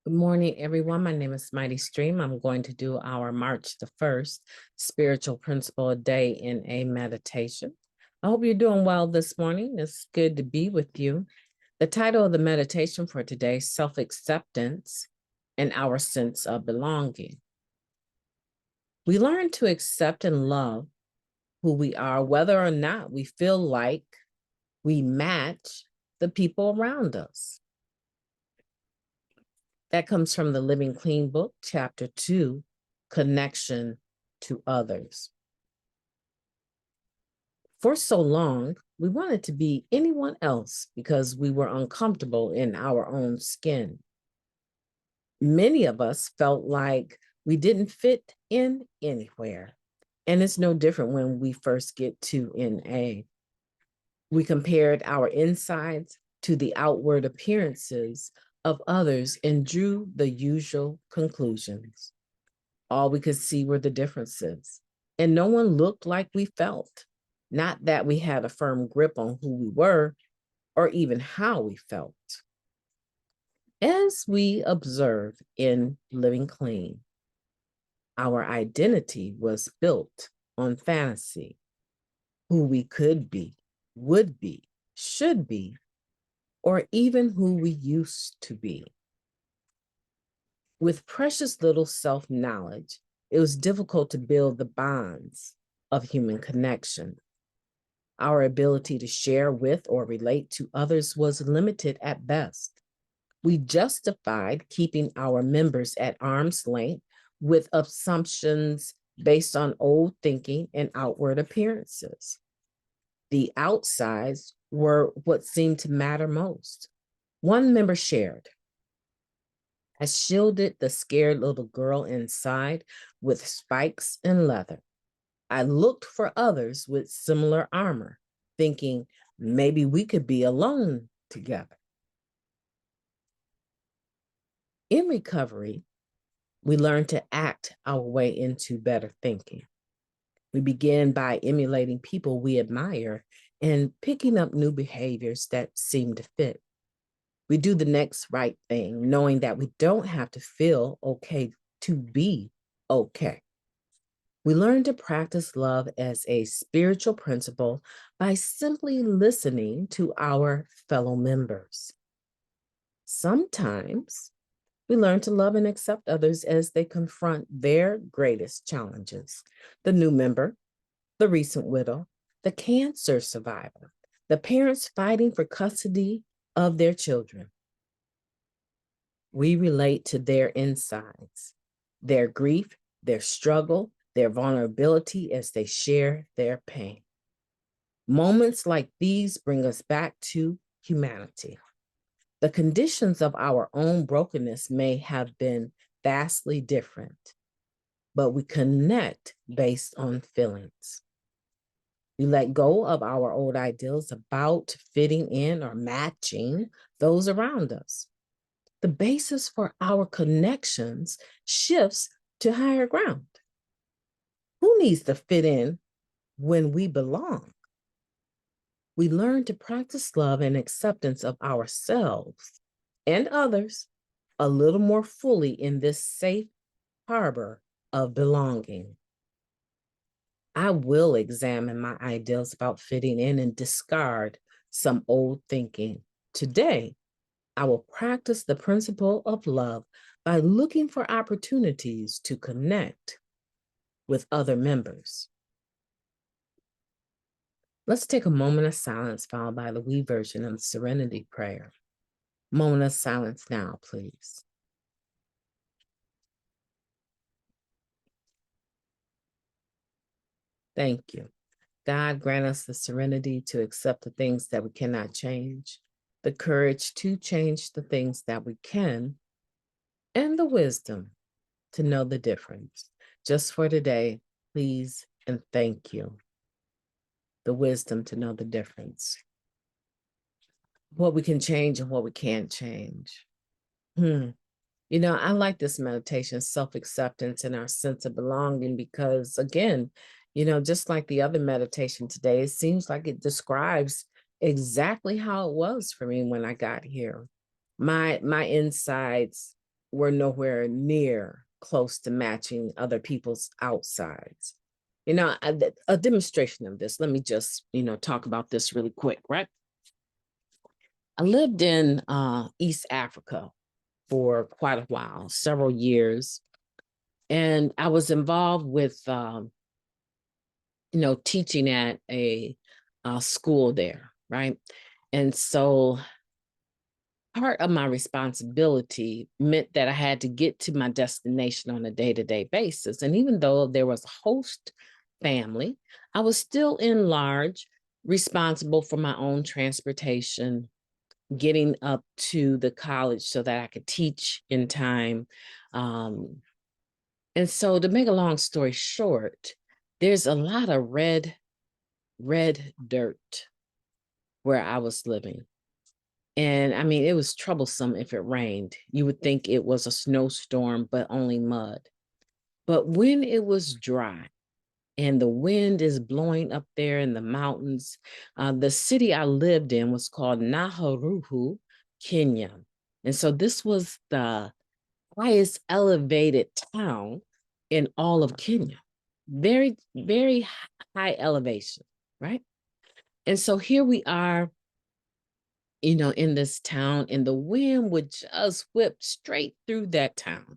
Good morning, everyone. My name is MightyStream. I'm going to do our March the 1st Spiritual Principle a Day in a Meditation. I hope you're doing well this morning. It's good to be with you. The title of the meditation for today, Self-Acceptance and Our Sense of Belonging. We learn to accept and love who we are, whether or not we feel like we match the people around us. That comes from the Living Clean book, chapter 2, Connection to Others. For so long, we wanted to be anyone else because we were uncomfortable in our own skin. Many of us felt like we didn't fit in anywhere. And it's no different when we first get to NA. We compared our insides to the outward appearances of others and drew the usual conclusions. All we could see were the differences, and no one looked like we felt. Not that we had a firm grip on who we were or even how we felt. As we observe in Living Clean, our identity was built on fantasy, who we could be, would be, should be, or even who we used to be. With precious little self-knowledge, it was difficult to build the bonds of human connection. Our ability to share with or relate to others was limited at best. We justified keeping our members at arm's length with assumptions based on old thinking and outward appearances. The outsides were what seemed to matter most. One member shared, "I shielded the scared little girl inside with spikes and leather. I looked for others with similar armor, thinking maybe we could be alone together." In recovery, we learn to act our way into better thinking. We begin by emulating people we admire and picking up new behaviors that seem to fit. We do the next right thing, knowing that we don't have to feel okay to be okay. We learn to practice love as a spiritual principle by simply listening to our fellow members. Sometimes we learn to love and accept others as they confront their greatest challenges. The new member, the recent widow, the cancer survivor, the parents fighting for custody of their children. We relate to their insides, their grief, their struggle, their vulnerability as they share their pain. Moments like these bring us back to humanity. The conditions of our own brokenness may have been vastly different, but we connect based on feelings. We let go of our old ideals about fitting in or matching those around us. The basis for our connections shifts to higher ground. Who needs to fit in when we belong? We learn to practice love and acceptance of ourselves and others a little more fully in this safe harbor of belonging. I will examine my ideals about fitting in and discard some old thinking. Today, I will practice the principle of love by looking for opportunities to connect with other members. Let's take a moment of silence followed by the we version of the Serenity Prayer. Moment of silence now, please. Thank you. God, grant us the serenity to accept the things that we cannot change, the courage to change the things that we can, and the wisdom to know the difference. Just for today, please and thank you. The wisdom to know the difference. What we can change and what we can't change. You know, I like this meditation, self-acceptance and our sense of belonging, because again, you know, just like the other meditation today, it seems like it describes exactly how it was for me when I got here. My insides were nowhere near close to matching other people's outsides. A demonstration of this, let me just, talk about this really quick, right? I lived in East Africa for quite a while, several years, and I was involved with, teaching at a school there, right? And so part of my responsibility meant that I had to get to my destination on a day-to-day basis. And even though there was a host family, I was still in large responsible for my own transportation, getting up to the college so that I could teach in time. And so to make a long story short, there's a lot of red dirt where I was living. And I mean, it was troublesome if it rained. You would think it was a snowstorm, but only mud. But when it was dry and the wind is blowing up there in the mountains, the city I lived in was called Naharuhu, Kenya. And so this was the highest elevated town in all of Kenya. Very, very high elevation, right? And so here we are, in this town, and the wind would just whip straight through that town.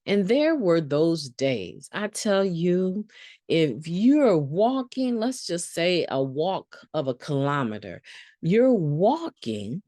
And there were those days, I tell you, if you're walking, let's just say a walk of a kilometer, you're walking,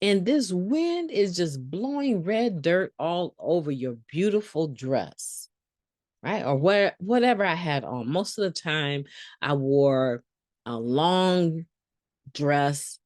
and this wind is just blowing red dirt all over your beautiful dress, right? Or whatever I had on. Most of the time, I wore a long dress.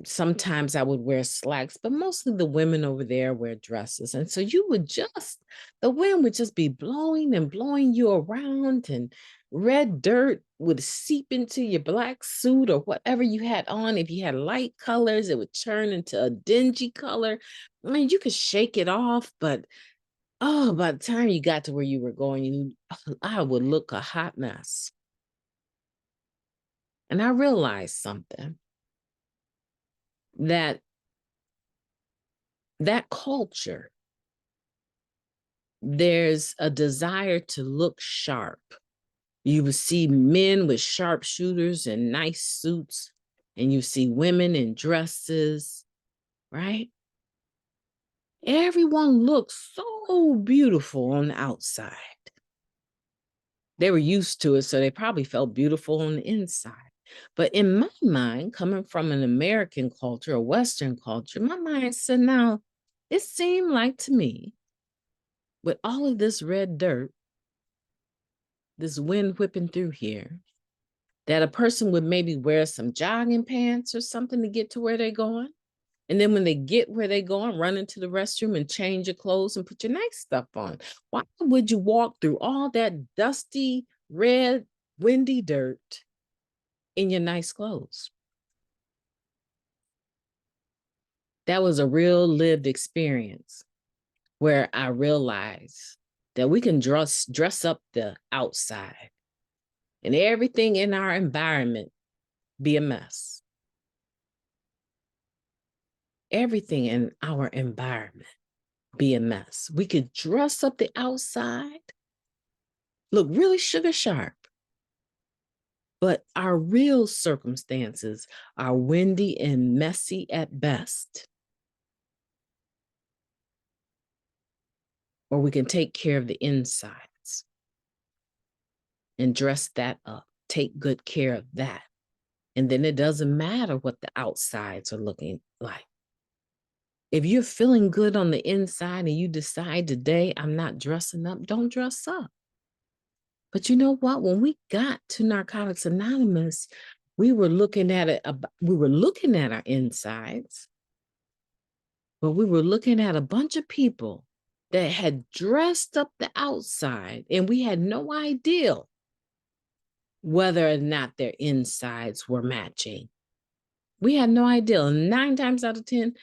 Sometimes I would wear slacks, but mostly the women over there wear dresses. And so the wind would just be blowing and blowing you around, and red dirt would seep into your black suit or whatever you had on. If you had light colors, it would turn into a dingy color. I mean, you could shake it off, but by the time you got to where you were going, I would look a hot mess. And I realized something, that culture, there's a desire to look sharp. You would see men with sharpshooters and nice suits, and you see women in dresses, right? Everyone looks so beautiful on the outside. They were used to it, so they probably felt beautiful on the inside. But in my mind, coming from an American culture, a Western culture, my mind said, now, it seemed like to me, with all of this red dirt, this wind whipping through here, that a person would maybe wear some jogging pants or something to get to where they're going. And then when they get where they're going, run into the restroom and change your clothes and put your nice stuff on. Why would you walk through all that dusty, red, windy dirt in your nice clothes? That was a real lived experience where I realized that we can dress up the outside and everything in our environment be a mess. Everything in our environment be a mess. We could dress up the outside, look really sugar sharp, but our real circumstances are windy and messy at best. Or we can take care of the insides and dress that up, take good care of that. And then it doesn't matter what the outsides are looking like. If you're feeling good on the inside and you decide today, I'm not dressing up, don't dress up. But you know what? When we got to Narcotics Anonymous, we were looking at it. We were looking at our insides, but we were looking at a bunch of people that had dressed up the outside, and we had no idea whether or not their insides were matching. We had no idea. 9 times out of 10,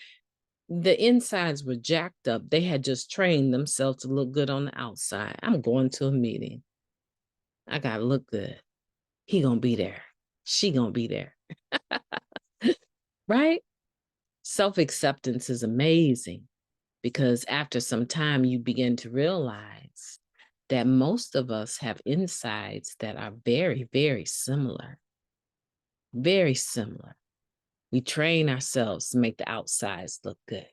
the insides were jacked up. They had just trained themselves to look good on the outside. I'm going to a meeting. I gotta look good. He gonna be there. She gonna be there. Right? Self-acceptance is amazing. because after some time, you begin to realize that most of us have insides that are very, very similar. Very similar. We train ourselves to make the outsides look good.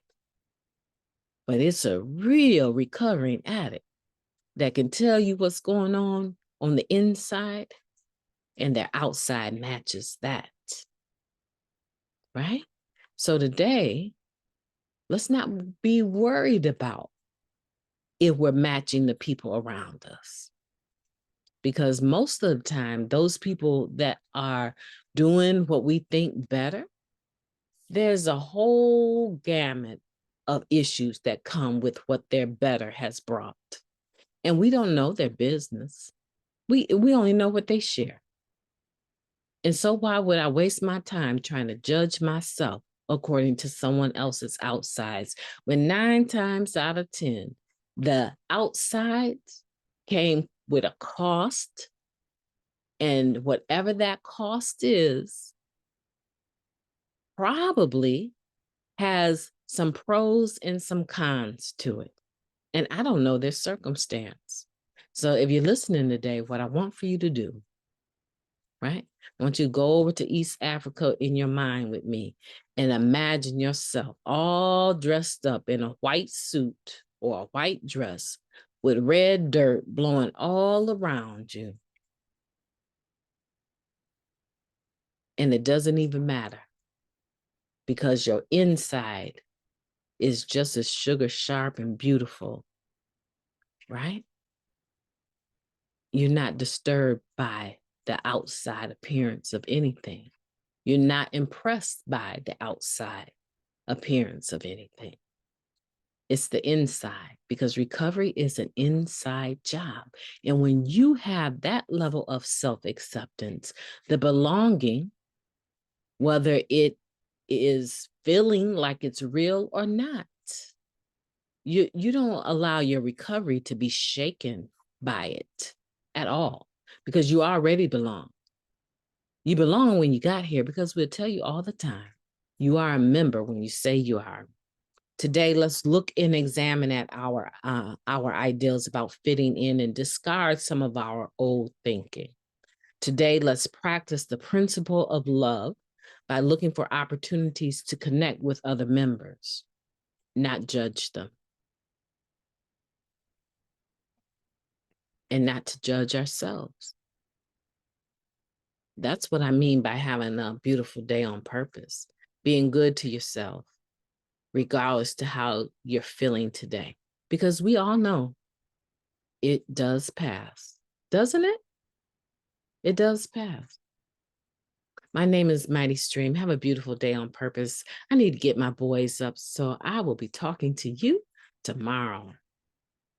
But it's a real recovering addict that can tell you what's going on the inside, and their outside matches that. Right? So today, let's not be worried about if we're matching the people around us. Because most of the time, those people that are doing what we think better, there's a whole gamut of issues that come with what their better has brought. And we don't know their business. We only know what they share. And so why would I waste my time trying to judge myself according to someone else's outsides when 9 times out of 10, the outsides came with a cost, and whatever that cost is probably has some pros and some cons to it. And I don't know their circumstance. So if you're listening today, what I want for you to do, right? I want you to go over to East Africa in your mind with me and imagine yourself all dressed up in a white suit or a white dress with red dirt blowing all around you. And it doesn't even matter because your inside is just as sugar sharp and beautiful, right? You're not disturbed by the outside appearance of anything. You're not impressed by the outside appearance of anything. It's the inside, because recovery is an inside job. And when you have that level of self-acceptance, the belonging, whether it is feeling like it's real or not, you don't allow your recovery to be shaken by it at all, because you already belong. You belong when you got here, because we'll tell you all the time, you are a member when you say you are. Today, let's look and examine at our ideals about fitting in and discard some of our old thinking. Today, let's practice the principle of love by looking for opportunities to connect with other members, not judge them, and not to judge ourselves. That's what I mean by having a beautiful day on purpose, being good to yourself, regardless to how you're feeling today. Because we all know it does pass, doesn't it? It does pass. My name is Mighty Stream. Have a beautiful day on purpose. I need to get my boys up, so I will be talking to you tomorrow.